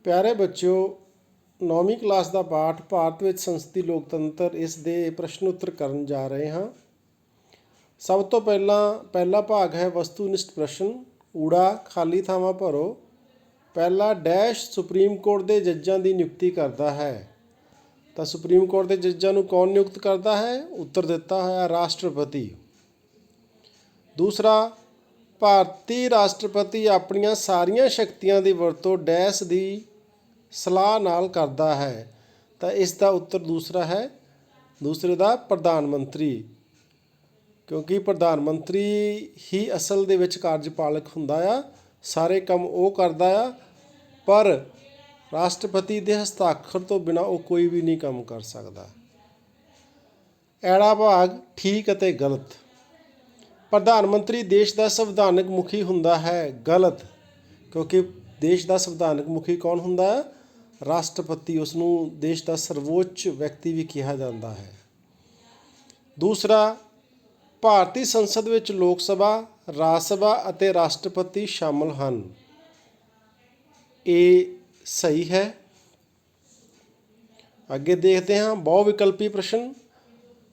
ਪਿਆਰੇ ਬੱਚਿਓ, 9ਵੀਂ ਕਲਾਸ ਦਾ ਪਾਠ ਭਾਰਤ ਵਿੱਚ ਸੰਸਦੀ ਲੋਕਤੰਤਰ ਇਸ ਦੇ ਪ੍ਰਸ਼ਨ ਉੱਤਰ ਕਰਨ ਜਾ ਰਹੇ ਹਾਂ। ਸਭ ਤੋਂ ਪਹਿਲਾ ਭਾਗ ਹੈ ਵਸਤੂਨਿਸ਼ਟ ਪ੍ਰਸ਼ਨ। ਊੜਾ ਖਾਲੀ ਥਾਵਾਂ ਭਰੋ। ਪਹਿਲਾ ਡੈਸ਼ ਸੁਪਰੀਮ ਕੋਰਟ ਦੇ ਜੱਜਾਂ ਦੀ ਨਿਯੁਕਤੀ ਕਰਦਾ ਹੈ। ਤਾਂ ਸੁਪਰੀਮ ਕੋਰਟ ਦੇ ਜੱਜਾਂ ਨੂੰ ਕੌਣ ਨਿਯੁਕਤ ਕਰਦਾ ਹੈ? ਉੱਤਰ ਦਿੱਤਾ ਹੋਇਆ ਰਾਸ਼ਟਰਪਤੀ। ਦੂਸਰਾ, ਭਾਰਤੀ ਰਾਸ਼ਟਰਪਤੀ ਆਪਣੀਆਂ ਸਾਰੀਆਂ ਸ਼ਕਤੀਆਂ ਦੀ ਵਰਤੋਂ ਡੈਸ਼ ਦੀ ਸਲਾਹ ਨਾਲ ਕਰਦਾ ਹੈ। ਤਾਂ ਇਸ ਦਾ ਉੱਤਰ ਦੂਸਰਾ ਹੈ, ਦੂਸਰੇ ਦਾ ਪ੍ਰਧਾਨ ਮੰਤਰੀ, ਕਿਉਂਕਿ ਪ੍ਰਧਾਨ ਮੰਤਰੀ ਹੀ ਅਸਲ ਦੇ ਵਿੱਚ ਕਾਰਜਪਾਲਕ ਹੁੰਦਾ ਆ, ਸਾਰੇ ਕੰਮ ਉਹ ਕਰਦਾ ਆ, ਪਰ ਰਾਸ਼ਟਰਪਤੀ ਦੇ ਹਸਤਾਖਰ ਤੋਂ ਬਿਨਾਂ ਉਹ ਕੋਈ ਵੀ ਨਹੀਂ ਕੰਮ ਕਰ ਸਕਦਾ। ਐੜਾ ਭਾਗ ਠੀਕ ਅਤੇ ਗਲਤ। ਪ੍ਰਧਾਨ ਮੰਤਰੀ ਦੇਸ਼ ਦਾ ਸੰਵਿਧਾਨਕ ਮੁਖੀ ਹੁੰਦਾ ਹੈ। ਗਲਤ, ਕਿਉਂਕਿ ਦੇਸ਼ ਦਾ ਸੰਵਿਧਾਨਕ ਮੁਖੀ ਕੌਣ ਹੁੰਦਾ ਹੈ? ਰਾਸ਼ਟਰਪਤੀ। ਉਸ ਨੂੰ ਦੇਸ਼ ਦਾ ਸਰਵੋੱਚ ਵਿਅਕਤੀ ਵੀ ਕਿਹਾ ਜਾਂਦਾ ਹੈ। ਦੂਸਰਾ, ਭਾਰਤੀ ਸੰਸਦ ਵਿੱਚ ਲੋਕ ਸਭਾ, ਰਾਜ ਸਭਾ ਅਤੇ ਰਾਸ਼ਟਰਪਤੀ ਸ਼ਾਮਲ ਹਨ। ਇਹ ਸਹੀ ਹੈ। ਅੱਗੇ ਦੇਖਦੇ ਹਾਂ ਬਹੁ ਵਿਕਲਪੀ ਪ੍ਰਸ਼ਨ।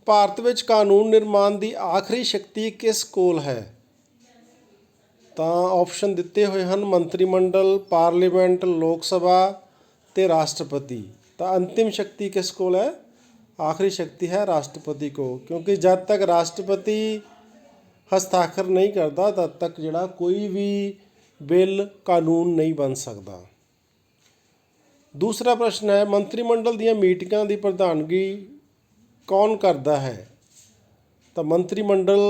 ਭਾਰਤ ਵਿੱਚ ਕਾਨੂੰਨ ਨਿਰਮਾਣ ਦੀ ਆਖਰੀ ਸ਼ਕਤੀ ਕਿਸ ਕੋਲ ਹੈ? ਤਾਂ ਆਪਸ਼ਨ ਦਿੱਤੇ ਹੋਏ ਹਨ, ਮੰਤਰੀ ਮੰਡਲ, ਪਾਰਲੀਮੈਂਟ, ਲੋਕ ਸਭਾ ਤੇ ਰਾਸ਼ਟਰਪਤੀ। ਤਾਂ ਅੰਤਿਮ ਸ਼ਕਤੀ ਕਿਸ ਕੋਲ ਹੈ? ਆਖਰੀ ਸ਼ਕਤੀ ਹੈ ਰਾਸ਼ਟਰਪਤੀ ਕੋਲ, ਕਿਉਂਕਿ ਜਦ ਤੱਕ ਰਾਸ਼ਟਰਪਤੀ ਹਸਤਾਖਰ ਨਹੀਂ ਕਰਦਾ ਤਦ ਤੱਕ ਜਿਹੜਾ ਕੋਈ ਵੀ ਬਿੱਲ ਕਾਨੂੰਨ ਨਹੀਂ ਬਣ ਸਕਦਾ। ਦੂਸਰਾ ਪ੍ਰਸ਼ਨ ਹੈ, ਮੰਤਰੀ ਮੰਡਲ ਦੀਆਂ ਮੀਟਿੰਗਾਂ ਦੀ ਪ੍ਰਧਾਨਗੀ ਕੌਣ ਕਰਦਾ ਹੈ? ਤਾਂ ਮੰਤਰੀ ਮੰਡਲ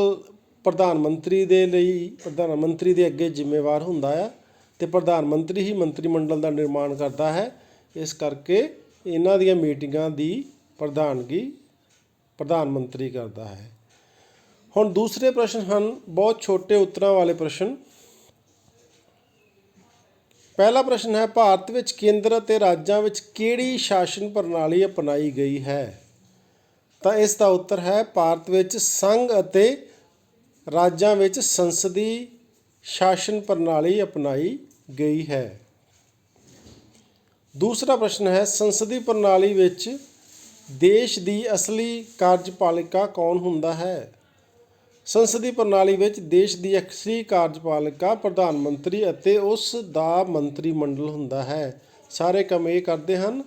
ਪ੍ਰਧਾਨ ਮੰਤਰੀ ਦੇ ਲਈ, ਪ੍ਰਧਾਨ ਮੰਤਰੀ ਦੇ ਅੱਗੇ ਜ਼ਿੰਮੇਵਾਰ ਹੁੰਦਾ ਆ, ਅਤੇ ਪ੍ਰਧਾਨ ਮੰਤਰੀ ਹੀ ਮੰਤਰੀ ਮੰਡਲ ਦਾ ਨਿਰਮਾਣ ਕਰਦਾ ਹੈ। ਇਸ ਕਰਕੇ ਇਹਨਾਂ ਦੀਆਂ ਮੀਟਿੰਗਾਂ ਦੀ ਪ੍ਰਧਾਨਗੀ ਪ੍ਰਧਾਨ ਮੰਤਰੀ ਕਰਦਾ ਹੈ। ਹੁਣ ਦੂਸਰੇ ਪ੍ਰਸ਼ਨ ਹਨ ਬਹੁਤ ਛੋਟੇ ਉੱਤਰਾਂ ਵਾਲੇ ਪ੍ਰਸ਼ਨ। ਪਹਿਲਾ ਪ੍ਰਸ਼ਨ ਹੈ, ਭਾਰਤ ਵਿੱਚ ਕੇਂਦਰ ਅਤੇ ਰਾਜਾਂ ਵਿੱਚ ਕਿਹੜੀ ਸ਼ਾਸਨ ਪ੍ਰਣਾਲੀ ਅਪਣਾਈ ਗਈ ਹੈ? ਤਾਂ ਇਸ ਦਾ ਉੱਤਰ ਹੈ, ਭਾਰਤ ਵਿੱਚ ਸੰਘ ਅਤੇ ਰਾਜਾਂ ਵਿੱਚ ਸੰਸਦੀ ਸ਼ਾਸਨ ਪ੍ਰਣਾਲੀ ਅਪਣਾਈ ਗਈ ਹੈ। ਦੂਸਰਾ ਪ੍ਰਸ਼ਨ ਹੈ, ਸੰਸਦੀ ਪ੍ਰਣਾਲੀ ਵਿੱਚ ਦੇਸ਼ ਦੀ ਅਸਲੀ ਕਾਰਜਪਾਲਿਕਾ ਕੌਣ ਹੁੰਦਾ ਹੈ? ਸੰਸਦੀ ਪ੍ਰਣਾਲੀ ਵਿੱਚ ਦੇਸ਼ ਦੀ ਅਸਲੀ ਕਾਰਜਪਾਲਿਕਾ ਪ੍ਰਧਾਨ ਮੰਤਰੀ ਅਤੇ ਉਸ ਦਾ ਮੰਤਰੀ ਮੰਡਲ ਹੁੰਦਾ ਹੈ। ਸਾਰੇ ਕੰਮ ਇਹ ਕਰਦੇ ਹਨ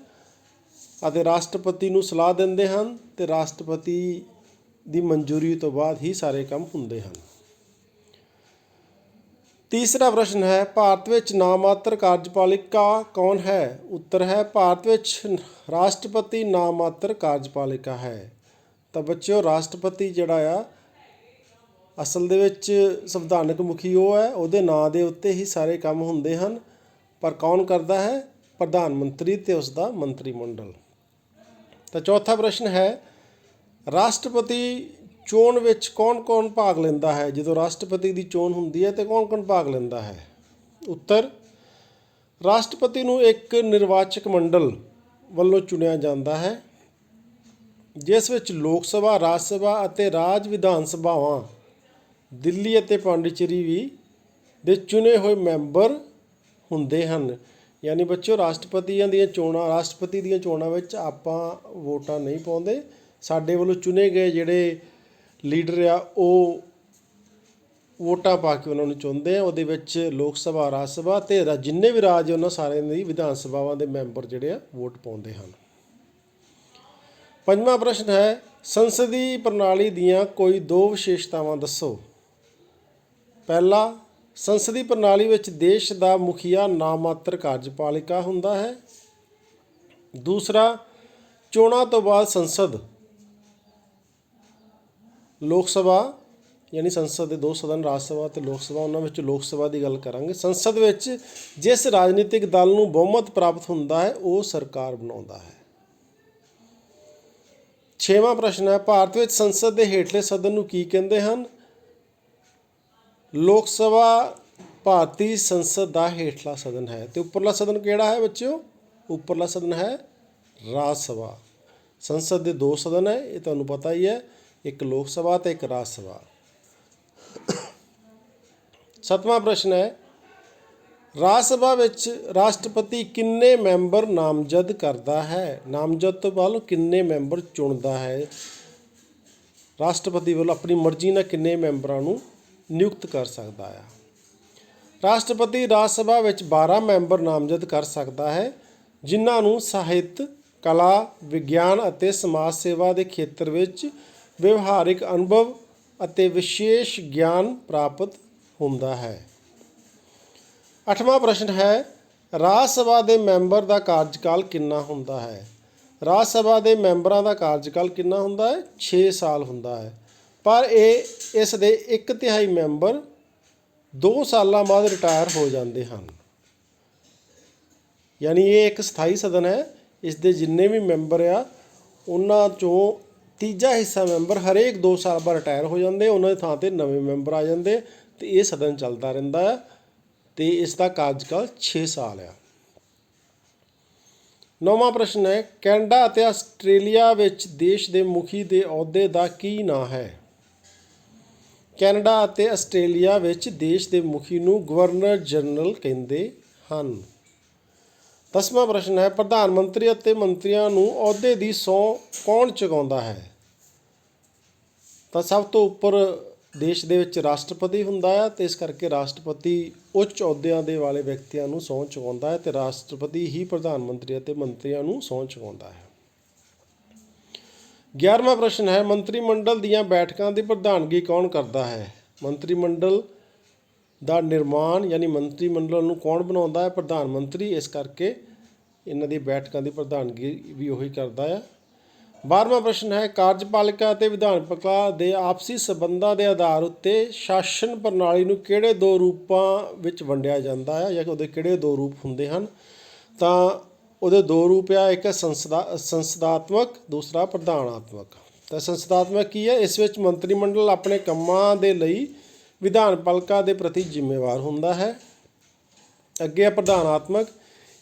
ਅਤੇ ਰਾਸ਼ਟਰਪਤੀ ਨੂੰ ਸਲਾਹ ਦਿੰਦੇ ਹਨ, ਅਤੇ ਰਾਸ਼ਟਰਪਤੀ ਦੀ ਮਨਜ਼ੂਰੀ ਤੋਂ ਬਾਅਦ ਹੀ ਸਾਰੇ ਕੰਮ ਹੁੰਦੇ ਹਨ। ਤੀਸਰਾ ਪ੍ਰਸ਼ਨ ਹੈ, ਭਾਰਤ ਵਿੱਚ ਨਾਮਾਤਰ ਕਾਰਜਪਾਲਿਕਾ ਕੌਣ ਹੈ? ਉੱਤਰ ਹੈ, ਭਾਰਤ ਵਿੱਚ ਰਾਸ਼ਟਰਪਤੀ ਨਾਮਾਤਰ ਕਾਰਜਪਾਲਿਕਾ ਹੈ। ਤਾਂ ਬੱਚਿਓ, ਰਾਸ਼ਟਰਪਤੀ ਜਿਹੜਾ ਆ ਅਸਲ ਦੇ ਵਿੱਚ ਸੰਵਿਧਾਨਕ ਮੁਖੀ ਉਹ ਹੈ, ਉਹਦੇ ਨਾਂ ਦੇ ਉੱਤੇ ਹੀ ਸਾਰੇ ਕੰਮ ਹੁੰਦੇ ਹਨ, ਪਰ ਕੌਣ ਕਰਦਾ ਹੈ? ਪ੍ਰਧਾਨ ਮੰਤਰੀ ਅਤੇ ਉਸ ਦਾ ਮੰਤਰੀ ਮੰਡਲ। ਤਾਂ ਚੌਥਾ ਪ੍ਰਸ਼ਨ ਹੈ, ਰਾਸ਼ਟਰਪਤੀ ਚੋਣ ਵਿੱਚ ਕੌਣ ਕੌਣ ਭਾਗ ਲੈਂਦਾ ਹੈ? ਜਦੋਂ ਰਾਸ਼ਟਰਪਤੀ ਦੀ ਚੋਣ ਹੁੰਦੀ ਹੈ ਤਾਂ ਕੌਣ ਕੌਣ ਭਾਗ ਲੈਂਦਾ ਹੈ? ਉੱਤਰ, ਰਾਸ਼ਟਰਪਤੀ ਨੂੰ ਇੱਕ ਨਿਰਵਾਚਕ ਮੰਡਲ ਵੱਲੋਂ ਚੁਣਿਆ ਜਾਂਦਾ ਹੈ, ਜਿਸ ਵਿੱਚ ਲੋਕ ਸਭਾ, ਰਾਜ ਸਭਾ ਅਤੇ ਰਾਜ ਵਿਧਾਨ ਸਭਾਵਾਂ, ਦਿੱਲੀ ਅਤੇ ਪਾਂਡੀਚੇਰੀ ਵੀ ਦੇ ਚੁਣੇ ਹੋਏ ਮੈਂਬਰ ਹੁੰਦੇ ਹਨ। ਯਾਨੀ ਬੱਚਿਓ, ਰਾਸ਼ਟਰਪਤੀ ਦੀਆਂ ਚੋਣਾਂ ਵਿੱਚ ਆਪਾਂ ਵੋਟਾਂ ਨਹੀਂ ਪਾਉਂਦੇ। ਸਾਡੇ ਵੱਲੋਂ ਚੁਣੇ ਗਏ ਜਿਹੜੇ ਲੀਡਰ ਆ ਉਹ ਵੋਟਾਂ ਪਾ ਕੇ ਉਹਨਾਂ ਨੂੰ ਚੁਣਦੇ ਆ। ਉਹਦੇ ਵਿੱਚ ਲੋਕ ਸਭਾ, ਰਾਜ ਸਭਾ ਅਤੇ ਜਿੰਨੇ ਵੀ ਰਾਜ ਉਹਨਾਂ ਸਾਰਿਆਂ ਦੀ ਵਿਧਾਨ ਸਭਾਵਾਂ ਦੇ ਮੈਂਬਰ ਜਿਹੜੇ ਆ ਵੋਟ ਪਾਉਂਦੇ ਹਨ। ਪੰਜਵਾਂ ਪ੍ਰਸ਼ਨ ਹੈ, ਸੰਸਦੀ ਪ੍ਰਣਾਲੀ ਦੀਆਂ ਕੋਈ ਦੋ ਵਿਸ਼ੇਸ਼ਤਾਵਾਂ ਦੱਸੋ। ਪਹਿਲਾ, ਸੰਸਦੀ ਪ੍ਰਣਾਲੀ ਵਿੱਚ ਦੇਸ਼ ਦਾ ਮੁਖੀਆ ਨਾਮਾਤਰ ਕਾਰਜਪਾਲਿਕਾ ਹੁੰਦਾ ਹੈ। ਦੂਸਰਾ, ਚੋਣਾਂ ਤੋਂ ਬਾਅਦ ਸੰਸਦ, ਲੋਕ ਸਭਾ ਯਾਨੀ ਸੰਸਦ ਦੇ ਦੋ ਸਦਨ, ਰਾਜ ਸਭਾ ਅਤੇ ਲੋਕ ਸਭਾ, ਉਹਨਾਂ ਵਿੱਚ ਲੋਕ ਸਭਾ ਦੀ ਗੱਲ ਕਰਾਂਗੇ। ਸੰਸਦ ਵਿੱਚ ਜਿਸ ਰਾਜਨੀਤਿਕ ਦਲ ਨੂੰ ਬਹੁਮਤ ਪ੍ਰਾਪਤ ਹੁੰਦਾ ਹੈ ਉਹ ਸਰਕਾਰ ਬਣਾਉਂਦਾ ਹੈ। ਛੇਵਾਂ ਪ੍ਰਸ਼ਨ ਹੈ, ਭਾਰਤ ਵਿੱਚ ਸੰਸਦ ਦੇ ਹੇਠਲੇ ਸਦਨ ਨੂੰ ਕੀ ਕਹਿੰਦੇ ਹਨ? ਲੋਕ ਸਭਾ ਭਾਰਤੀ ਸੰਸਦ ਦਾ ਹੇਠਲਾ ਸਦਨ ਹੈ। ਅਤੇ ਉੱਪਰਲਾ ਸਦਨ ਕਿਹੜਾ ਹੈ ਬੱਚਿਓ? ਉੱਪਰਲਾ ਸਦਨ ਹੈ ਰਾਜ ਸਭਾ। ਸੰਸਦ ਦੇ ਦੋ ਸਦਨ ਹੈ, ਇਹ ਤੁਹਾਨੂੰ ਪਤਾ ਹੀ ਹੈ, ਇੱਕ ਲੋਕ ਸਭਾ ਅਤੇ ਇੱਕ ਰਾਜ ਸਭਾ। ਸੱਤਵਾਂ ਪ੍ਰਸ਼ਨ ਹੈ, ਰਾਜ ਸਭਾ ਵਿੱਚ ਰਾਸ਼ਟਰਪਤੀ ਕਿੰਨੇ ਮੈਂਬਰ ਨਾਮਜ਼ਦ ਕਰਦਾ ਹੈ? ਨਾਮਜ਼ਦ ਤੋਂ ਬਾਅਦ ਕਿੰਨੇ ਮੈਂਬਰ ਚੁਣਦਾ ਹੈ? ਰਾਸ਼ਟਰਪਤੀ ਵੱਲੋਂ ਆਪਣੀ ਮਰਜ਼ੀ ਨਾਲ ਕਿੰਨੇ ਮੈਂਬਰਾਂ ਨੂੰ ਨਿਯੁਕਤ ਕਰ ਸਕਦਾ ਹੈ? ਰਾਸ਼ਟਰਪਤੀ ਰਾਜ ਸਭਾ ਵਿੱਚ 12 ਮੈਂਬਰ ਨਾਮਜ਼ਦ ਕਰ ਸਕਦਾ ਹੈ, ਜਿਨ੍ਹਾਂ ਨੂੰ ਸਾਹਿਤ, ਕਲਾ, ਵਿਗਿਆਨ ਅਤੇ ਸਮਾਜ ਸੇਵਾ ਦੇ ਖੇਤਰ ਵਿੱਚ ਵਿਵਹਾਰਿਕ ਅਨੁਭਵ ਅਤੇ ਵਿਸ਼ੇਸ਼ ਗਿਆਨ ਪ੍ਰਾਪਤ ਹੁੰਦਾ ਹੈ। 8ਵਾਂ ਪ੍ਰਸ਼ਨ ਹੈ, ਰਾਜ ਸਭਾ ਦੇ ਮੈਂਬਰ ਦਾ ਕਾਰਜਕਾਲ ਕਿੰਨਾ ਹੁੰਦਾ ਹੈ? ਰਾਜ ਸਭਾ ਦੇ ਮੈਂਬਰਾਂ ਦਾ ਕਾਰਜਕਾਲ ਕਿੰਨਾ ਹੁੰਦਾ ਹੈ? 6 ਸਾਲ ਹੁੰਦਾ ਹੈ, ਪਰ ਇਸ ਦੇ 1/3 ਮੈਂਬਰ 2 ਸਾਲਾਂ ਬਾਅਦ ਰਿਟਾਇਰ ਹੋ ਜਾਂਦੇ ਹਨ। ਯਾਨੀ ਇਹ ਇੱਕ ਸਥਾਈ ਸਦਨ ਹੈ। ਇਸ ਦੇ ਜਿੰਨੇ ਵੀ ਮੈਂਬਰ ਆ ਉਹਨਾਂ 'ਚੋਂ ਤੀਜਾ ਹਿੱਸਾ ਮੈਂਬਰ ਹਰੇਕ 2 ਸਾਲ ਬਾਅਦ ਰਿਟਾਇਰ ਹੋ ਜਾਂਦੇ, ਉਹਨਾਂ ਦੀ ਥਾਂ 'ਤੇ ਨਵੇਂ ਮੈਂਬਰ ਆ ਜਾਂਦੇ ਅਤੇ ਇਹ ਸਦਨ ਚੱਲਦਾ ਰਹਿੰਦਾ ਆ ਅਤੇ ਇਸ ਦਾ ਕਾਰਜਕਾਲ 6 ਸਾਲ ਆ। 9ਵਾਂ ਪ੍ਰਸ਼ਨ ਹੈ, ਕੈਨੇਡਾ ਅਤੇ ਆਸਟ੍ਰੇਲੀਆ ਵਿੱਚ ਦੇਸ਼ ਦੇ ਮੁਖੀ ਦੇ ਅਹੁਦੇ ਦਾ ਕੀ ਨਾਂ ਹੈ? ਕੈਨੇਡਾ ਅਤੇ ਆਸਟ੍ਰੇਲੀਆ ਵਿੱਚ ਦੇਸ਼ ਦੇ ਮੁਖੀ ਨੂੰ ਗਵਰਨਰ ਜਨਰਲ ਕਹਿੰਦੇ ਹਨ। 10ਵਾਂ ਪ੍ਰਸ਼ਨ ਹੈ, ਪ੍ਰਧਾਨ ਮੰਤਰੀ ਅਤੇ ਮੰਤਰੀਆਂ ਨੂੰ ਅਹੁਦੇ ਦੀ ਸਹੁੰ ਕੌਣ ਚੁਕਾਉਂਦਾ ਹੈ? ਤਾਂ ਸਭ ਤੋਂ ਉੱਪਰ ਦੇਸ਼ ਦੇ ਵਿੱਚ ਰਾਸ਼ਟਰਪਤੀ ਹੁੰਦਾ ਹੈ ਅਤੇ ਇਸ ਕਰਕੇ ਰਾਸ਼ਟਰਪਤੀ ਉੱਚ ਅਹੁਦਿਆਂ ਦੇ ਵਾਲੇ ਵਿਅਕਤੀਆਂ ਨੂੰ ਸਹੁੰ ਚੁਕਾਉਂਦਾ ਹੈ ਅਤੇ ਰਾਸ਼ਟਰਪਤੀ ਹੀ ਪ੍ਰਧਾਨ ਮੰਤਰੀ ਅਤੇ ਮੰਤਰੀਆਂ ਨੂੰ ਸਹੁੰ ਚੁਕਾਉਂਦਾ ਹੈ। 11ਵਾਂ ਪ੍ਰਸ਼ਨ ਹੈ, ਮੰਤਰੀ ਮੰਡਲ ਦੀਆਂ ਬੈਠਕਾਂ ਦੀ ਪ੍ਰਧਾਨਗੀ ਕੌਣ ਕਰਦਾ ਹੈ? ਮੰਤਰੀ ਮੰਡਲ ਦਾ ਨਿਰਮਾਣ ਯਾਨੀ ਮੰਤਰੀ ਮੰਡਲ ਨੂੰ ਕੌਣ ਬਣਾਉਂਦਾ ਹੈ? ਪ੍ਰਧਾਨ ਮੰਤਰੀ। ਇਸ ਕਰਕੇ ਇਹਨਾਂ ਦੀ ਬੈਠਕਾਂ ਦੀ ਪ੍ਰਧਾਨਗੀ ਵੀ ਉਹੀ ਕਰਦਾ ਹੈ। 12ਵਾਂ ਪ੍ਰਸ਼ਨ ਹੈ, ਕਾਰਜਪਾਲਿਕਾ ਅਤੇ ਵਿਧਾਨਪਾਲਿਕਾ ਦੇ ਆਪਸੀ ਸਬੰਧਾਂ ਦੇ ਆਧਾਰ ਉੱਤੇ ਸ਼ਾਸਨ ਪ੍ਰਣਾਲੀ ਨੂੰ ਕਿਹੜੇ 2 ਰੂਪਾਂ ਵਿੱਚ ਵੰਡਿਆ ਜਾਂਦਾ ਹੈ ਜਾਂ ਉਹਦੇ ਕਿਹੜੇ 2 ਰੂਪ ਹੁੰਦੇ ਹਨ? ਤਾਂ ਉਹਦੇ 2 ਰੂਪ ਆ, ਇੱਕ ਸੰਸਦਾਤਮਕ, ਦੂਸਰਾ ਪ੍ਰਧਾਨਾਤਮਕ। ਤਾਂ ਸੰਸਦਾਤਮਕ ਕੀ ਹੈ? ਇਸ ਵਿੱਚ ਮੰਤਰੀ ਮੰਡਲ ਆਪਣੇ ਕੰਮਾਂ ਦੇ ਲਈ ਵਿਧਾਨਪਾਲਿਕਾ ਦੇ ਪ੍ਰਤੀ ਜ਼ਿੰਮੇਵਾਰ ਹੁੰਦਾ ਹੈ। ਅੱਗੇ ਹੈ ਪ੍ਰਧਾਨਾਤਮਕ।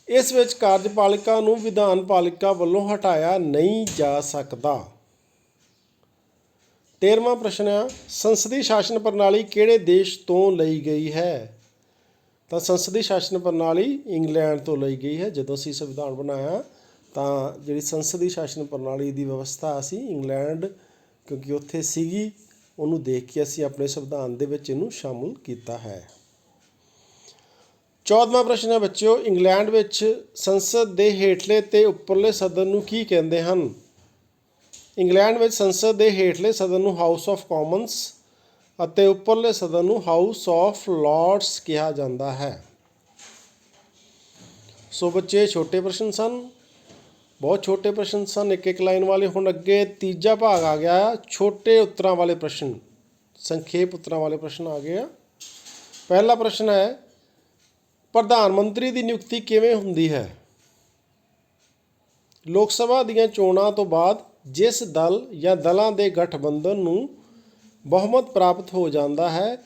ਇਸ ਵਿੱਚ ਕਾਰਜਪਾਲਿਕਾ ਨੂੰ ਵਿਧਾਨਪਾਲਿਕਾ ਵੱਲੋਂ ਹਟਾਇਆ ਨਹੀਂ ਜਾ ਸਕਦਾ। 13ਵਾਂ ਪ੍ਰਸ਼ਨ ਹੈ, ਸੰਸਦੀ ਸ਼ਾਸਨ ਪ੍ਰਣਾਲੀ ਕਿਹੜੇ ਦੇਸ਼ ਤੋਂ ਲਈ ਗਈ ਹੈ? ਤਾਂ ਸੰਸਦੀ ਸ਼ਾਸਨ ਪ੍ਰਣਾਲੀ ਇੰਗਲੈਂਡ ਤੋਂ ਲਈ ਗਈ ਹੈ। ਜਦੋਂ ਅਸੀਂ ਸੰਵਿਧਾਨ ਬਣਾਇਆ ਤਾਂ ਜਿਹੜੀ ਸੰਸਦੀ ਸ਼ਾਸਨ ਪ੍ਰਣਾਲੀ ਦੀ ਵਿਵਸਥਾ ਅਸੀਂ ਇੰਗਲੈਂਡ, ਕਿਉਂਕਿ ਉੱਥੇ ਸੀਗੀ, ਉਹਨੂੰ ਦੇਖ ਕੇ ਅਸੀਂ ਆਪਣੇ ਸੰਵਿਧਾਨ ਦੇ ਵਿੱਚ ਇਹਨੂੰ ਸ਼ਾਮਲ ਕੀਤਾ ਹੈ। 14ਵਾਂ ਪ੍ਰਸ਼ਨ ਹੈ ਬੱਚਿਓ, ਇੰਗਲੈਂਡ ਵਿੱਚ ਸੰਸਦ ਦੇ ਹੇਠਲੇ ਅਤੇ ਉੱਪਰਲੇ ਸਦਨ ਨੂੰ ਕੀ ਕਹਿੰਦੇ ਹਨ? ਇੰਗਲੈਂਡ ਵਿੱਚ ਸੰਸਦ ਦੇ ਹੇਠਲੇ ਸਦਨ ਨੂੰ ਹਾਊਸ ਆਫ ਕਾਮਨਸ ਅਤੇ ਉੱਪਰਲੇ ਸਦਨ ਨੂੰ ਹਾਊਸ ਆਫ ਲਾਰਡਸ ਕਿਹਾ ਜਾਂਦਾ ਹੈ। ਸੋ ਬੱਚੇ ਛੋਟੇ ਪ੍ਰਸ਼ਨ ਸਨ, ਬਹੁਤ ਛੋਟੇ ਪ੍ਰਸ਼ਨ ਸਨ, ਇੱਕ ਲਾਈਨ ਵਾਲੇ। ਹੁਣ ਅੱਗੇ ਤੀਜਾ ਭਾਗ ਆ ਗਿਆ, ਛੋਟੇ ਉੱਤਰਾਂ ਵਾਲੇ ਪ੍ਰਸ਼ਨ, ਸੰਖੇਪ ਉੱਤਰਾਂ ਵਾਲੇ ਪ੍ਰਸ਼ਨ ਆ ਗਏ ਆ। ਪਹਿਲਾ ਪ੍ਰਸ਼ਨ ਹੈ, ਪ੍ਰਧਾਨ ਮੰਤਰੀ ਦੀ ਨਿਯੁਕਤੀ ਕਿਵੇਂ ਹੁੰਦੀ ਹੈ? ਲੋਕ ਸਭਾ ਦੀਆਂ ਚੋਣਾਂ ਤੋਂ ਬਾਅਦ ਜਿਸ ਦਲ ਜਾਂ ਦਲਾਂ ਦੇ ਗਠਬੰਧਨ ਨੂੰ ਬਹੁਮਤ ਪ੍ਰਾਪਤ ਹੋ ਜਾਂਦਾ ਹੈ,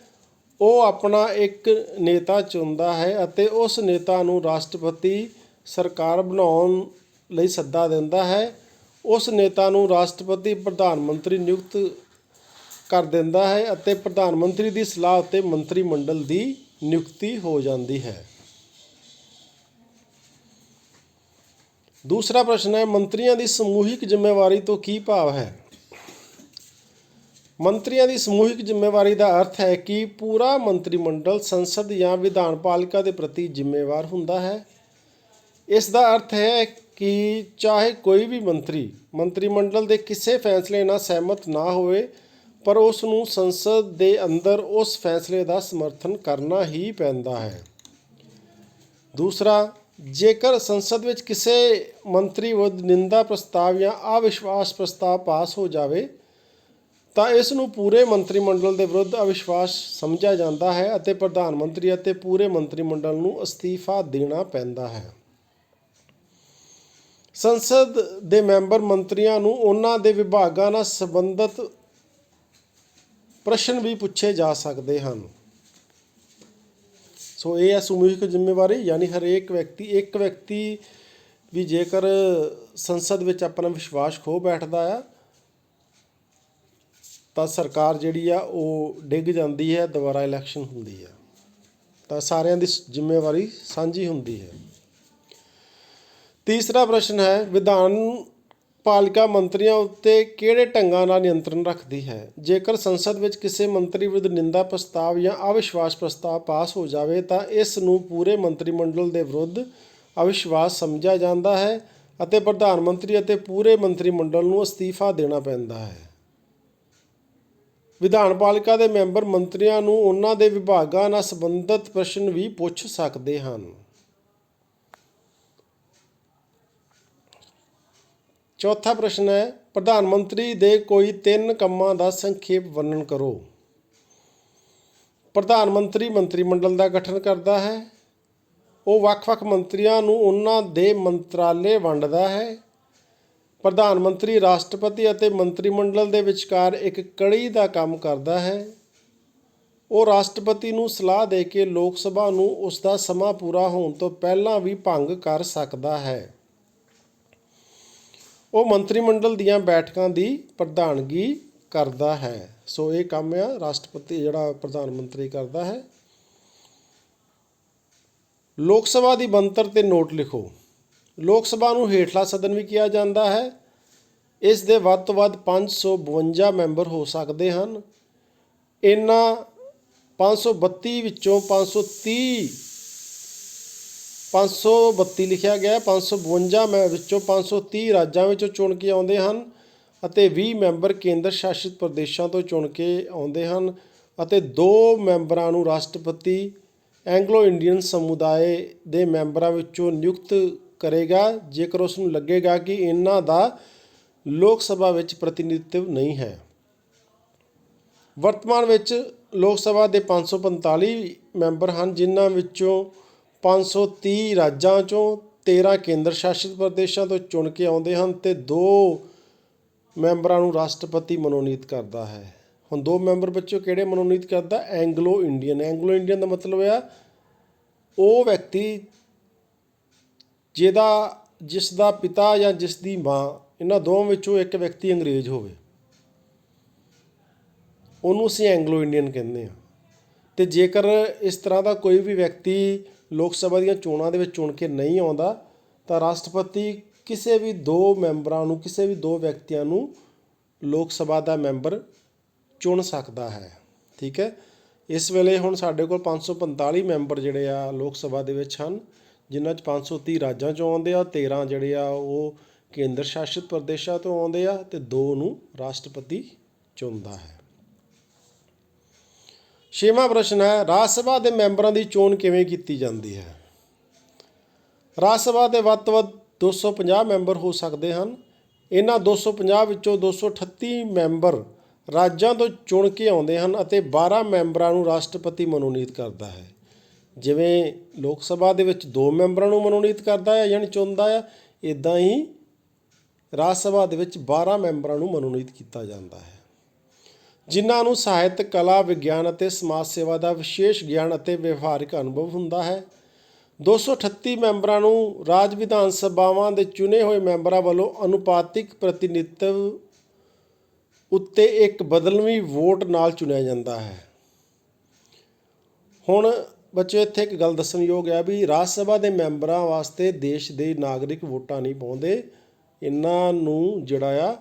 ਉਹ ਆਪਣਾ ਇੱਕ ਨੇਤਾ ਚੁਣਦਾ ਹੈ ਅਤੇ ਉਸ ਨੇਤਾ ਨੂੰ ਰਾਸ਼ਟਰਪਤੀ ਸਰਕਾਰ ਬਣਾਉਣ ਲਈ ਸੱਦਾ ਦਿੰਦਾ ਹੈ। ਉਸ ਨੇਤਾ ਨੂੰ ਰਾਸ਼ਟਰਪਤੀ ਪ੍ਰਧਾਨ ਮੰਤਰੀ ਨਿਯੁਕਤ ਕਰ ਦਿੰਦਾ ਹੈ ਅਤੇ ਪ੍ਰਧਾਨ ਮੰਤਰੀ ਦੀ ਸਲਾਹ ਉੱਤੇ ਮੰਤਰੀ ਮੰਡਲ ਦੀ ਨਿਯੁਕਤੀ ਹੋ ਜਾਂਦੀ ਹੈ। ਦੂਸਰਾ ਪ੍ਰਸ਼ਨ ਹੈ, ਮੰਤਰੀਆਂ ਦੀ ਸਮੂਹਿਕ ਜ਼ਿੰਮੇਵਾਰੀ ਤੋਂ ਕੀ ਭਾਵ ਹੈ? ਮੰਤਰੀਆਂ ਦੀ ਸਮੂਹਿਕ ਜ਼ਿੰਮੇਵਾਰੀ ਦਾ ਅਰਥ ਹੈ ਕਿ ਪੂਰਾ ਮੰਤਰੀ ਮੰਡਲ ਸੰਸਦ ਜਾਂ ਵਿਧਾਨਪਾਲਿਕਾ ਦੇ ਪ੍ਰਤੀ ਜ਼ਿੰਮੇਵਾਰ ਹੁੰਦਾ ਹੈ। ਇਸ ਦਾ ਅਰਥ ਹੈ ਕਿ ਚਾਹੇ ਕੋਈ ਵੀ ਮੰਤਰੀ ਮੰਡਲ ਦੇ ਕਿਸੇ ਫੈਸਲੇ ਨਾਲ ਸਹਿਮਤ ਨਾ ਹੋਵੇ, ਪਰ ਉਸ ਨੂੰ ਸੰਸਦ ਦੇ ਅੰਦਰ ਉਸ ਫੈਸਲੇ ਦਾ ਸਮਰਥਨ ਕਰਨਾ ਹੀ ਪੈਂਦਾ ਹੈ। ਦੂਸਰਾ, ਜੇਕਰ ਸੰਸਦ ਵਿੱਚ ਕਿਸੇ ਮੰਤਰੀ ਵਿਰੁੱਧ ਨਿੰਦਾ ਪ੍ਰਸਤਾਵ ਜਾਂ ਅਵਿਸ਼ਵਾਸ ਪ੍ਰਸਤਾਵ ਪਾਸ ਹੋ ਜਾਵੇ ਤਾਂ ਇਸ ਨੂੰ ਪੂਰੇ ਮੰਤਰੀ ਮੰਡਲ ਦੇ ਵਿਰੁੱਧ ਅਵਿਸ਼ਵਾਸ ਸਮਝਿਆ ਜਾਂਦਾ ਹੈ ਅਤੇ ਪ੍ਰਧਾਨ ਮੰਤਰੀ ਅਤੇ ਪੂਰੇ ਮੰਤਰੀ ਮੰਡਲ ਨੂੰ ਅਸਤੀਫਾ ਦੇਣਾ ਪੈਂਦਾ ਹੈ। ਸੰਸਦ ਦੇ ਮੈਂਬਰ ਮੰਤਰੀਆਂ ਨੂੰ ਉਹਨਾਂ ਦੇ ਵਿਭਾਗਾਂ ਨਾਲ ਸੰਬੰਧਿਤ ਪ੍ਰਸ਼ਨ ਵੀ ਪੁੱਛੇ ਜਾ ਸਕਦੇ ਹਨ। ਸੋ ਇਹ ਹੈ ਸਮੂਹਿਕ ਜ਼ਿੰਮੇਵਾਰੀ, ਯਾਨੀ ਹਰੇਕ ਇੱਕ ਵਿਅਕਤੀ ਵੀ ਜੇਕਰ ਸੰਸਦ ਵਿੱਚ ਆਪਣਾ ਵਿਸ਼ਵਾਸ ਖੋ ਬੈਠਦਾ ਆ ਤਾਂ ਸਰਕਾਰ ਜਿਹੜੀ ਆ ਉਹ ਡਿੱਗ ਜਾਂਦੀ ਹੈ, ਦੁਬਾਰਾ ਇਲੈਕਸ਼ਨ ਹੁੰਦੀ ਹੈ। ਤਾਂ ਸਾਰਿਆਂ ਦੀ ਜ਼ਿੰਮੇਵਾਰੀ ਸਾਂਝੀ ਹੁੰਦੀ ਹੈ। ਤੀਸਰਾ ਪ੍ਰਸ਼ਨ ਹੈ, ਵਿਧਾਨ ਪਾਲਿਕਾ ਮੰਤਰੀਆਂ ਉੱਤੇ ਕਿਹੜੇ ਢੰਗਾਂ ਨਾਲ ਨਿਯੰਤਰਣ ਰੱਖਦੀ ਹੈ? ਜੇਕਰ ਸੰਸਦ ਵਿੱਚ ਕਿਸੇ ਮੰਤਰੀ ਵਿਰੁੱਧ ਨਿੰਦਾ ਪ੍ਰਸਤਾਵ ਜਾਂ ਅਵਿਸ਼ਵਾਸ ਪ੍ਰਸਤਾਵ ਪਾਸ ਹੋ ਜਾਵੇ ਤਾਂ ਇਸ ਨੂੰ ਪੂਰੇ ਮੰਤਰੀ ਮੰਡਲ ਦੇ ਵਿਰੁੱਧ ਅਵਿਸ਼ਵਾਸ ਸਮਝਿਆ ਜਾਂਦਾ ਹੈ ਅਤੇ ਪ੍ਰਧਾਨ ਮੰਤਰੀ ਅਤੇ ਪੂਰੇ ਮੰਤਰੀ ਮੰਡਲ ਨੂੰ ਅਸਤੀਫਾ ਦੇਣਾ ਪੈਂਦਾ ਹੈ। ਵਿਧਾਨ ਪਾਲਿਕਾ ਦੇ ਮੈਂਬਰ ਮੰਤਰੀਆਂ ਨੂੰ ਉਹਨਾਂ ਦੇ ਵਿਭਾਗਾਂ ਨਾਲ ਸੰਬੰਧਿਤ ਪ੍ਰਸ਼ਨ ਵੀ ਪੁੱਛ ਸਕਦੇ ਹਨ। ਚੌਥਾ ਪ੍ਰਸ਼ਨ ਹੈ, ਪ੍ਰਧਾਨ ਮੰਤਰੀ ਦੇ ਕੋਈ 3 ਕੰਮਾਂ ਦਾ ਸੰਖੇਪ ਵਰਣਨ ਕਰੋ। ਪ੍ਰਧਾਨ ਮੰਤਰੀ ਮੰਤਰੀ ਮੰਡਲ ਦਾ ਗਠਨ ਕਰਦਾ ਹੈ। ਉਹ ਵੱਖ-ਵੱਖ ਮੰਤਰੀਆਂ ਨੂੰ ਉਹਨਾਂ ਦੇ ਮੰਤਰਾਲੇ ਵੰਡਦਾ ਹੈ। ਪ੍ਰਧਾਨ ਮੰਤਰੀ ਰਾਸ਼ਟਰਪਤੀ ਅਤੇ ਮੰਤਰੀ ਮੰਡਲ ਦੇ ਵਿਚਕਾਰ ਇੱਕ ਕੜੀ ਦਾ ਕੰਮ ਕਰਦਾ ਹੈ। ਉਹ ਰਾਸ਼ਟਰਪਤੀ ਨੂੰ ਸਲਾਹ ਦੇ ਕੇ ਲੋਕ ਸਭਾ ਨੂੰ ਉਸ ਦਾ ਸਮਾਂ ਪੂਰਾ ਹੋਣ ਤੋਂ ਪਹਿਲਾਂ ਵੀ ਭੰਗ ਕਰ ਸਕਦਾ ਹੈ। ਉਹ ਮੰਤਰੀ ਮੰਡਲ ਦੀਆਂ ਬੈਠਕਾਂ ਦੀ ਪ੍ਰਧਾਨਗੀ ਕਰਦਾ ਹੈ। ਸੋ ਇਹ ਕੰਮ ਆ ਰਾਸ਼ਟਰਪਤੀ ਜਿਹੜਾ ਪ੍ਰਧਾਨ ਮੰਤਰੀ ਕਰਦਾ ਹੈ। ਲੋਕ ਸਭਾ ਦੀ ਬਣਤਰ ਤੇ ਨੋਟ ਲਿਖੋ। ਲੋਕ ਸਭਾ ਨੂੰ ਹੇਠਲਾ ਸਦਨ ਵੀ ਕਿਹਾ ਜਾਂਦਾ ਹੈ। ਇਸ ਦੇ ਵੱਧ ਤੋਂ ਵੱਧ 552 ਮੈਂਬਰ ਹੋ ਸਕਦੇ ਹਨ। ਇਹਨਾਂ 532 ਵਿੱਚੋਂ 532 ਲਿਖਿਆ ਗਿਆ। 552 ਵਿੱਚੋਂ 530 ਰਾਜਾਂ ਵਿੱਚੋਂ ਚੁਣ ਕੇ ਆਉਂਦੇ ਹਨ ਅਤੇ 20 ਮੈਂਬਰ ਕੇਂਦਰ ਸ਼ਾਸਿਤ ਪ੍ਰਦੇਸ਼ਾਂ ਤੋਂ ਚੁਣ ਕੇ ਆਉਂਦੇ ਹਨ ਅਤੇ 2 ਮੈਂਬਰਾਂ ਨੂੰ ਰਾਸ਼ਟਰਪਤੀ ਐਂਗਲੋ ਇੰਡੀਅਨ ਸਮੁਦਾਇ ਦੇ ਮੈਂਬਰਾਂ ਵਿੱਚੋਂ ਨਿਯੁਕਤ ਕਰੇਗਾ ਜੇਕਰ ਉਸ ਨੂੰ ਲੱਗੇਗਾ ਕਿ ਇਹਨਾਂ ਦਾ ਲੋਕ ਸਭਾ ਵਿੱਚ ਪ੍ਰਤੀਨਿਧਤਵ ਨਹੀਂ ਹੈ। ਵਰਤਮਾਨ ਵਿੱਚ ਲੋਕ ਸਭਾ ਦੇ 545 ਮੈਂਬਰ ਹਨ, ਜਿਨ੍ਹਾਂ ਵਿੱਚੋਂ 530 ਰਾਜਾਂ ਚੋਂ 13 ਕੇਂਦਰ ਸ਼ਾਸਿਤ ਪ੍ਰਦੇਸ਼ਾਂ ਤੋਂ ਚੁਣ ਕੇ ਆਉਂਦੇ ਹਨ ਅਤੇ 2 ਮੈਂਬਰਾਂ ਨੂੰ ਰਾਸ਼ਟਰਪਤੀ ਮਨੋਨੀਤ ਕਰਦਾ ਹੈ। ਹੁਣ 2 ਮੈਂਬਰ ਵਿੱਚੋਂ ਕਿਹੜੇ ਮਨੋਨੀਤ ਕਰਦਾ? Anglo Indian. ਐਂਗਲੋ ਇੰਡੀਅਨ ਦਾ ਮਤਲਬ ਆ ਉਹ ਵਿਅਕਤੀ ਜਿਸ ਦਾ ਪਿਤਾ ਜਾਂ ਜਿਸ ਦੀ ਮਾਂ ਇਹਨਾਂ ਦੋਵਾਂ ਵਿੱਚੋਂ ਇੱਕ ਵਿਅਕਤੀ ਅੰਗਰੇਜ਼ ਹੋਵੇ, ਉਹਨੂੰ ਅਸੀਂ ਐਂਗਲੋ ਇੰਡੀਅਨ ਕਹਿੰਦੇ ਹਾਂ। ਅਤੇ ਜੇਕਰ ਇਸ ਤਰ੍ਹਾਂ ਦਾ ਕੋਈ ਵੀ ਵਿਅਕਤੀ ਲੋਕ ਸਭਾ ਦੀਆਂ ਚੋਣਾਂ ਦੇ ਵਿੱਚ ਚੁਣ ਕੇ ਨਹੀਂ ਆਉਂਦਾ ਤਾਂ ਰਾਸ਼ਟਰਪਤੀ ਕਿਸੇ ਵੀ 2 ਮੈਂਬਰਾਂ ਨੂੰ, ਕਿਸੇ ਵੀ 2 ਵਿਅਕਤੀਆਂ ਨੂੰ ਲੋਕ ਸਭਾ ਦਾ ਮੈਂਬਰ ਚੁਣ ਸਕਦਾ ਹੈ। ਠੀਕ ਹੈ। ਇਸ ਵੇਲੇ ਹੁਣ ਸਾਡੇ ਕੋਲ 545 ਮੈਂਬਰ ਜਿਹੜੇ ਆ ਲੋਕ ਸਭਾ ਦੇ ਵਿੱਚ ਹਨ, ਜਿਨ੍ਹਾਂ 'ਚ 530 ਰਾਜਾਂ 'ਚੋਂ ਆਉਂਦੇ ਆ, 13 ਜਿਹੜੇ ਆ ਉਹ ਕੇਂਦਰ ਸ਼ਾਸਿਤ ਪ੍ਰਦੇਸ਼ਾਂ ਤੋਂ ਆਉਂਦੇ ਆ ਅਤੇ 2 ਨੂੰ ਰਾਸ਼ਟਰਪਤੀ ਚੁਣਦਾ ਹੈ। 6ਵਾਂ ਪ੍ਰਸ਼ਨ ਹੈ, ਰਾਜ ਸਭਾ ਦੇ ਮੈਂਬਰਾਂ ਦੀ ਚੋਣ ਕਿਵੇਂ ਕੀਤੀ ਜਾਂਦੀ ਹੈ? ਰਾਜ ਸਭਾ ਦੇ ਵੱਧ ਤੋਂ ਵੱਧ 250 ਮੈਂਬਰ ਹੋ ਸਕਦੇ ਹਨ। ਇਹਨਾਂ 250 ਵਿੱਚੋਂ 238 ਮੈਂਬਰ ਰਾਜਾਂ ਤੋਂ ਚੁਣ ਕੇ ਆਉਂਦੇ ਹਨ ਅਤੇ 12 ਮੈਂਬਰਾਂ ਨੂੰ ਰਾਸ਼ਟਰਪਤੀ ਮਨੋਨੀਤ ਕਰਦਾ ਹੈ। ਜਿਵੇਂ ਲੋਕ ਸਭਾ ਦੇ ਵਿੱਚ 2 ਮੈਂਬਰਾਂ ਨੂੰ ਮਨੋਨੀਤ ਕਰਦਾ ਹੈ ਯਾਨੀ ਚੁਣਦਾ ਹੈ, ਇੱਦਾਂ ਹੀ ਰਾਜ ਸਭਾ ਦੇ ਵਿੱਚ 12 ਮੈਂਬਰਾਂ ਨੂੰ ਮਨੋਨੀਤ ਕੀਤਾ ਜਾਂਦਾ ਹੈ, ਜਿਨ੍ਹਾਂ ਨੂੰ ਸਾਹਿਤ, ਕਲਾ, ਵਿਗਿਆਨ ਅਤੇ ਸਮਾਜ ਸੇਵਾ ਦਾ ਵਿਸ਼ੇਸ਼ ਗਿਆਨ ਅਤੇ ਵਿਵਹਾਰਿਕ ਅਨੁਭਵ ਹੁੰਦਾ ਹੈ। 238 ਮੈਂਬਰਾਂ ਨੂੰ ਰਾਜ ਵਿਧਾਨ ਸਭਾਵਾਂ ਦੇ ਚੁਣੇ ਹੋਏ ਮੈਂਬਰਾਂ ਵੱਲੋਂ ਅਨੁਪਾਤਿਕ ਪ੍ਰਤੀਨਿਧਤਵ ਉੱਤੇ ਇੱਕ ਬਦਲਵੀਂ ਵੋਟ ਨਾਲ ਚੁਣਿਆ ਜਾਂਦਾ ਹੈ। ਹੁਣ ਬੱਚੇ ਇੱਥੇ ਇੱਕ ਗੱਲ ਦੱਸਣਯੋਗ ਹੈ ਵੀ ਰਾਜ ਸਭਾ ਦੇ ਮੈਂਬਰਾਂ ਵਾਸਤੇ ਦੇਸ਼ ਦੇ ਨਾਗਰਿਕ ਵੋਟਾਂ ਨਹੀਂ ਪਾਉਂਦੇ। ਇਹਨਾਂ ਨੂੰ ਜਿਹੜਾ ਆ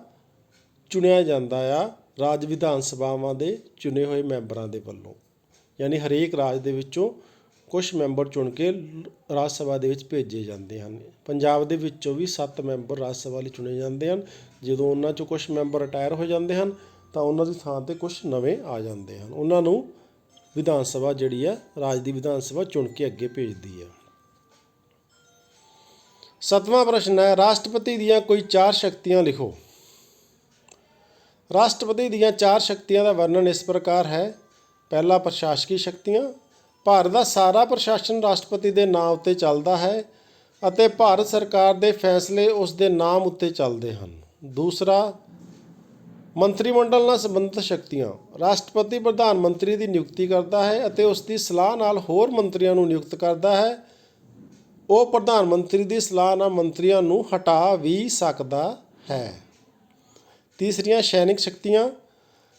ਚੁਣਿਆ ਜਾਂਦਾ ਆ ਰਾਜ ਵਿਧਾਨ ਸਭਾਵਾਂ ਦੇ ਚੁਣੇ ਹੋਏ ਮੈਂਬਰਾਂ ਦੇ ਵੱਲੋਂ, ਯਾਨੀ ਹਰੇਕ ਰਾਜ ਦੇ ਵਿੱਚੋਂ ਕੁਛ ਮੈਂਬਰ ਚੁਣ ਕੇ ਰਾਜ ਸਭਾ ਦੇ ਵਿੱਚ ਭੇਜੇ ਜਾਂਦੇ ਹਨ। ਪੰਜਾਬ ਦੇ ਵਿੱਚੋਂ ਵੀ 7 ਮੈਂਬਰ ਰਾਜ ਸਭਾ ਲਈ ਚੁਣੇ ਜਾਂਦੇ ਹਨ। ਜਦੋਂ ਉਹਨਾਂ 'ਚੋਂ ਕੁਛ ਮੈਂਬਰ ਰਿਟਾਇਰ ਹੋ ਜਾਂਦੇ ਹਨ ਤਾਂ ਉਹਨਾਂ ਦੀ ਥਾਂ 'ਤੇ ਕੁਛ ਨਵੇਂ ਆ ਜਾਂਦੇ ਹਨ। ਉਹਨਾਂ ਨੂੰ ਵਿਧਾਨ ਸਭਾ ਜਿਹੜੀ ਆ ਰਾਜ ਦੀ ਵਿਧਾਨ ਸਭਾ ਚੁਣ ਕੇ ਅੱਗੇ ਭੇਜਦੀ ਹੈ। 7ਵਾਂ ਪ੍ਰਸ਼ਨ ਹੈ, ਰਾਸ਼ਟਰਪਤੀ ਦੀਆਂ ਕੋਈ 4 ਸ਼ਕਤੀਆਂ ਲਿਖੋ। ਰਾਸ਼ਟਰਪਤੀ ਦੀਆਂ 4 ਸ਼ਕਤੀਆਂ ਦਾ ਵਰਣਨ ਇਸ ਪ੍ਰਕਾਰ ਹੈ। ਪਹਿਲਾ, ਪ੍ਰਸ਼ਾਸਕੀ ਸ਼ਕਤੀਆਂ। ਭਾਰਤ ਦਾ ਸਾਰਾ ਪ੍ਰਸ਼ਾਸਨ ਰਾਸ਼ਟਰਪਤੀ ਦੇ ਨਾਂ ਉੱਤੇ ਚੱਲਦਾ ਹੈ ਅਤੇ ਭਾਰਤ ਸਰਕਾਰ ਦੇ ਫੈਸਲੇ ਉਸ ਦੇ ਨਾਮ ਉੱਤੇ ਚੱਲਦੇ ਹਨ। ਦੂਸਰਾ, ਮੰਤਰੀ ਮੰਡਲ ਨਾਲ ਸੰਬੰਧਿਤ ਸ਼ਕਤੀਆਂ। ਰਾਸ਼ਟਰਪਤੀ ਪ੍ਰਧਾਨ ਮੰਤਰੀ ਦੀ ਨਿਯੁਕਤੀ ਕਰਦਾ ਹੈ ਅਤੇ ਉਸ ਦੀ ਸਲਾਹ ਨਾਲ ਹੋਰ ਮੰਤਰੀਆਂ ਨੂੰ ਨਿਯੁਕਤ ਕਰਦਾ ਹੈ। ਉਹ ਪ੍ਰਧਾਨ ਮੰਤਰੀ ਦੀ ਸਲਾਹ ਨਾਲ ਮੰਤਰੀਆਂ ਨੂੰ ਹਟਾ ਵੀ ਸਕਦਾ ਹੈ। ਤੀਸਰੀਆਂ, ਸੈਨਿਕ ਸ਼ਕਤੀਆਂ।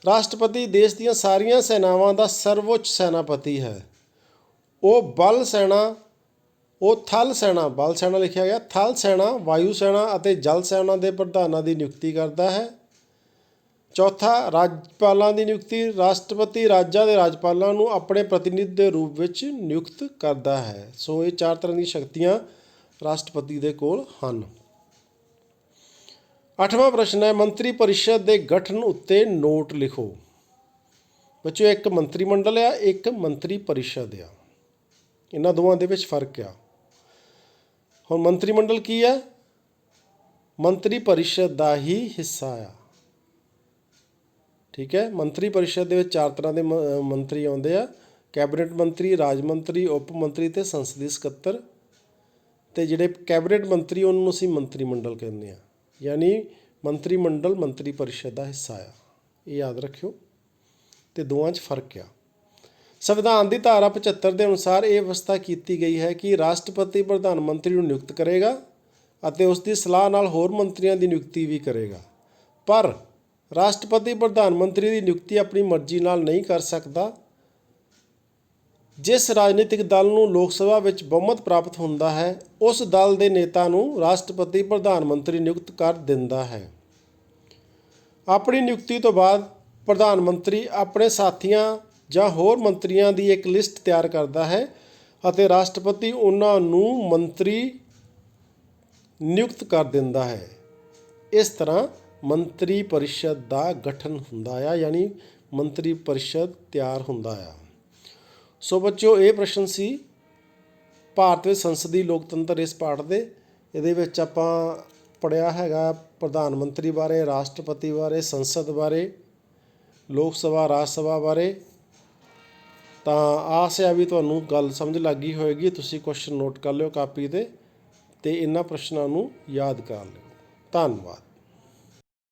ਰਾਸ਼ਟਰਪਤੀ ਦੇਸ਼ ਦੀਆਂ ਸਾਰੀਆਂ ਸੈਨਾਵਾਂ ਦਾ ਸਰਵਉੱਚ ਸੈਨਾਪਤੀ ਹੈ। ਉਹ ਬਲ ਸੈਨਾ, ਉਹ ਥਲ ਸੈਨਾ, ਬਲ ਸੈਨਾ ਲਿਖਿਆ ਗਿਆ, ਥਲ ਸੈਨਾ, ਵਾਯੂ ਸੈਨਾ ਅਤੇ ਜਲ ਸੈਨਾ ਦੇ ਪ੍ਰਧਾਨਾਂ ਦੀ ਨਿਯੁਕਤੀ ਕਰਦਾ ਹੈ। ਚੌਥਾ, ਰਾਜਪਾਲਾਂ ਦੀ ਨਿਯੁਕਤੀ। ਰਾਸ਼ਟਰਪਤੀ ਰਾਜਾਂ ਦੇ ਰਾਜਪਾਲਾਂ ਨੂੰ ਆਪਣੇ ਪ੍ਰਤੀਨਿਧ ਦੇ ਰੂਪ ਵਿੱਚ ਨਿਯੁਕਤ ਕਰਦਾ ਹੈ। ਸੋ ਇਹ 4 ਤਰ੍ਹਾਂ ਦੀਆਂ ਸ਼ਕਤੀਆਂ ਰਾਸ਼ਟਰਪਤੀ ਦੇ ਕੋਲ ਹਨ। 8ਵਾਂ ਪ੍ਰਸ਼ਨ ਹੈ, ਮੰਤਰੀ ਪਰਿਸ਼ਦ ਦੇ ਗਠਨ ਉੱਤੇ ਨੋਟ ਲਿਖੋ। ਬੱਚਿਓ, ਇੱਕ ਮੰਤਰੀ ਮੰਡਲ ਆ, ਇੱਕ ਮੰਤਰੀ ਪਰਿਸ਼ਦ ਆ, ਇਹਨਾਂ ਦੋਵਾਂ ਦੇ ਵਿੱਚ ਫਰਕ ਆ। ਹੁਣ ਮੰਤਰੀ ਮੰਡਲ ਕੀ ਆ? ਮੰਤਰੀ ਪਰਿਸ਼ਦ ਦਾ ਹੀ ਹਿੱਸਾ ਆ। ਠੀਕ ਹੈ, ਮੰਤਰੀ ਪਰਿਸ਼ਦ ਦੇ ਵਿੱਚ 4 ਤਰ੍ਹਾਂ ਦੇ ਮੰਤਰੀ ਆਉਂਦੇ ਆ, ਕੈਬਨਿਟ ਮੰਤਰੀ, ਰਾਜ ਮੰਤਰੀ, ਉਪ ਮੰਤਰੀ ਅਤੇ ਸੰਸਦੀ ਸਕੱਤਰ। ਅਤੇ ਜਿਹੜੇ ਕੈਬਨਿਟ ਮੰਤਰੀ ਉਹਨਾਂ ਨੂੰ ਅਸੀਂ ਮੰਤਰੀ ਮੰਡਲ ਕਹਿੰਦੇ ਹਾਂ, ਯਾਨੀ ਮੰਤਰੀ ਮੰਡਲ ਮੰਤਰੀ ਪਰਿਸ਼ਦ ਦਾ ਹਿੱਸਾ ਆ। ਇਹ ਯਾਦ ਰੱਖਿਓ, ਅਤੇ ਦੋਵਾਂ 'ਚ ਫਰਕ ਆ। ਸੰਵਿਧਾਨ ਦੀ ਧਾਰਾ 75 ਦੇ ਅਨੁਸਾਰ ਇਹ ਵਿਵਸਥਾ ਕੀਤੀ ਗਈ ਹੈ ਕਿ ਰਾਸ਼ਟਰਪਤੀ ਪ੍ਰਧਾਨ ਮੰਤਰੀ ਨੂੰ ਨਿਯੁਕਤ ਕਰੇਗਾ ਅਤੇ ਉਸ ਦੀ ਸਲਾਹ ਨਾਲ ਹੋਰ ਮੰਤਰੀਆਂ ਦੀ ਨਿਯੁਕਤੀ ਵੀ ਕਰੇਗਾ। ਪਰ ਰਾਸ਼ਟਰਪਤੀ ਪ੍ਰਧਾਨ ਮੰਤਰੀ ਦੀ ਨਿਯੁਕਤੀ ਆਪਣੀ ਮਰਜ਼ੀ ਨਾਲ ਨਹੀਂ ਕਰ ਸਕਦਾ। ਜਿਸ ਰਾਜਨੀਤਿਕ ਦਲ ਨੂੰ ਲੋਕ ਸਭਾ ਵਿੱਚ ਬਹੁਮਤ ਪ੍ਰਾਪਤ ਹੁੰਦਾ ਹੈ, ਉਸ ਦਲ ਦੇ ਨੇਤਾ ਨੂੰ ਰਾਸ਼ਟਰਪਤੀ ਪ੍ਰਧਾਨ ਮੰਤਰੀ ਨਿਯੁਕਤ ਕਰ ਦਿੰਦਾ ਹੈ। ਆਪਣੀ ਨਿਯੁਕਤੀ ਤੋਂ ਬਾਅਦ ਪ੍ਰਧਾਨ ਮੰਤਰੀ ਆਪਣੇ ਸਾਥੀਆਂ ਜਾਂ ਹੋਰ ਮੰਤਰੀਆਂ ਦੀ ਇੱਕ ਲਿਸਟ ਤਿਆਰ ਕਰਦਾ ਹੈ ਅਤੇ ਰਾਸ਼ਟਰਪਤੀ ਉਹਨਾਂ ਨੂੰ ਮੰਤਰੀ ਨਿਯੁਕਤ ਕਰ ਦਿੰਦਾ ਹੈ। ਇਸ ਤਰ੍ਹਾਂ ਮੰਤਰੀ ਪਰਿਸ਼ਦ ਦਾ ਗਠਨ ਹੁੰਦਾ ਆ, ਯਾਨੀ ਮੰਤਰੀ ਪਰਿਸ਼ਦ ਤਿਆਰ ਹੁੰਦਾ ਆ। ਸੋ ਬੱਚਿਓ, ਇਹ ਪ੍ਰਸ਼ਨ ਸੀ ਭਾਰਤ ਵਿੱਚ ਸੰਸਦੀ ਲੋਕਤੰਤਰ ਇਸ ਪਾਠ ਦੇ। ਇਹਦੇ ਵਿੱਚ ਆਪਾਂ ਪੜ੍ਹਿਆ ਹੈਗਾ ਪ੍ਰਧਾਨ ਮੰਤਰੀ ਬਾਰੇ, ਰਾਸ਼ਟਰਪਤੀ ਬਾਰੇ, ਸੰਸਦ ਬਾਰੇ, ਲੋਕ ਸਭਾ, ਰਾਜ ਸਭਾ ਬਾਰੇ। ਤਾਂ ਆਸ ਹੈ ਵੀ ਤੁਹਾਨੂੰ ਗੱਲ ਸਮਝ ਲੱਗ ਗਈ ਹੋਏਗੀ। ਤੁਸੀਂ ਕੁਐਸਚਨ ਨੋਟ ਕਰ ਲਿਓ ਕਾਪੀ 'ਤੇ ਅਤੇ ਇਹਨਾਂ ਪ੍ਰਸ਼ਨਾਂ ਨੂੰ ਯਾਦ ਕਰ ਲਿਓ। ਧੰਨਵਾਦ।